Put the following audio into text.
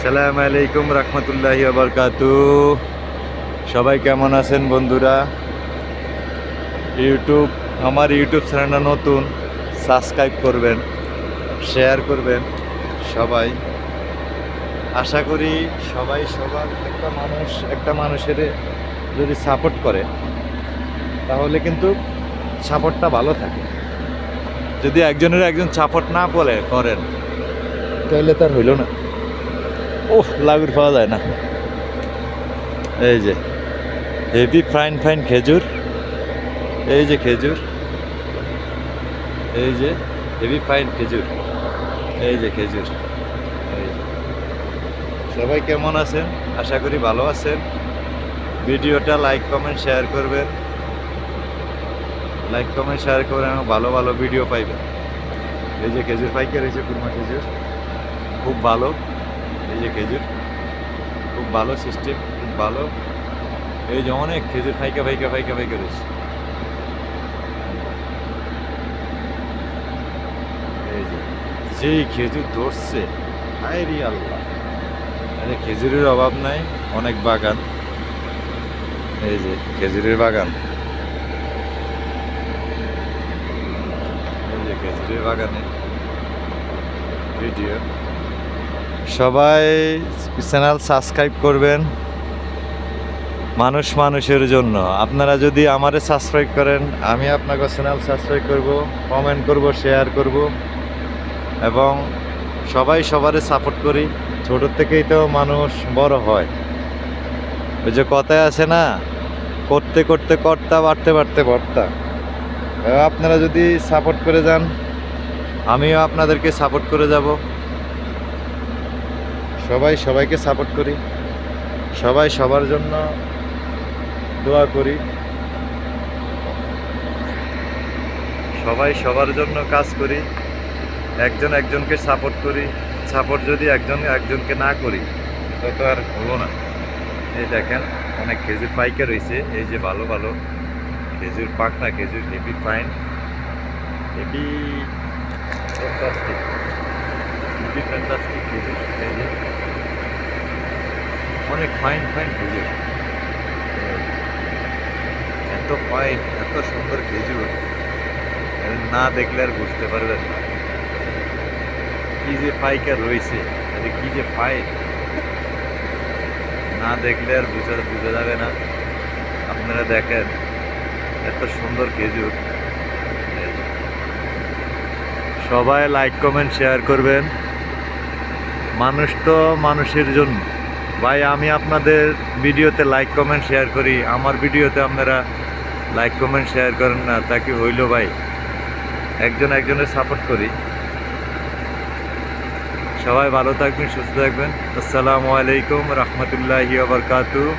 আসসালামু আলাইকুম রহমতুল্লাহি ওয়া বারাকাতুহু। সবাই কেমন আছেন বন্ধুরা? আমার ইউটিউব চ্যানেলটা নতুন, সাবস্ক্রাইব করবেন, শেয়ার করবেন সবাই। আশা করি সবাই সবার একটা মানুষের যদি সাপোর্ট করে তাহলে কিন্তু সাপোর্টটা ভালো থাকে। যদি একজন সাপোর্ট না করেন তাহলে তার হইল না। ওহ, লাগুর পাওয়া যায় না। এই যে হেভি ফাইন ফাইন খেজুর, এই যে খেজুর, এই যে হেভি ফাইন খেজুর, এই যে খেজুর। এই যে। সবাই কেমন আছেন? আশা করি ভালো আছেন। ভিডিওটা লাইক কমেন্ট শেয়ার করবেন, লাইক কমেন্ট শেয়ার করে ভালো ভালো ভিডিও পাইবেন। এই যে খেজুর পাইকার, এই যে কুরমা খেজুর খুব ভালো। এই যে খেজুর খুব ভালো সিস্টেম, খুব ভালো। এই যে অনেক খেজুর ফাইকা রয়েছে। এই যে যেই খেজুর ধরছে, হায়রে আল্লাহ! আরে খেজুরের অভাব নাই, অনেক বাগান। এই যে খেজুরের বাগান, এই যে খেজুরের বাগানে ভিডিও। সবাই চ্যানেল সাবস্ক্রাইব করবেন, মানুষের জন্য। আপনারা যদি আমারে সাবস্ক্রাইব করেন, আমি আপনাকে চ্যানেল সাবস্ক্রাইব করব, কমেন্ট করব, শেয়ার করব এবং সবাই সবারে সাপোর্ট করি। ছোট থেকেই তো মানুষ বড় হয়। ওই যে কথায় আছে না, করতে করতে কর্তা, বাড়তে বাড়তে ভর্তা। আপনারা যদি সাপোর্ট করে যান, আমিও আপনাদেরকে সাপোর্ট করে যাব। সবাই সবাইকে সাপোর্ট করি, সবাই সবার জন্য দোয়া করি, সবাই সবার জন্য কাজ করি, একজনকে সাপোর্ট করি। সাপোর্ট যদি একজনকে না করি তত আর হলো না। এই দেখেন অনেক খেজুর পাইকার রয়েছে। এই যে ভালো ভালো খেজুর, পাকনা খেজুর, হেভি ফাইন, হেভি ফ্যান্টাস্টিক খেজুর। এই যে অনেক ফাইন ফাইন খেজুর, এত ফাইন, এত সুন্দর খেজুর না দেখলে আর বুঝতে পারবেন না কি যে পাইকার রয়েছে, কি যে ফাইন, না দেখলে আর বোঝা যাবে না। আপনারা দেখেন এত সুন্দর খেজুর। সবাই লাইক কমেন্ট শেয়ার করবেন। মানুষ তো মানুষের জন্য। ভাই, আমি আপনাদের ভিডিওতে লাইক কমেন্ট শেয়ার করি, আমার ভিডিওতে আপনারা লাইক কমেন্ট শেয়ার করেন না, তা কি হইল ভাই? একজনের সাপোর্ট করি। সবাই ভালো থাকবেন, সুস্থ থাকবেন। আসসালামু আলাইকুম রহমতুল্লাহি ওয়া বারাকাতুহু।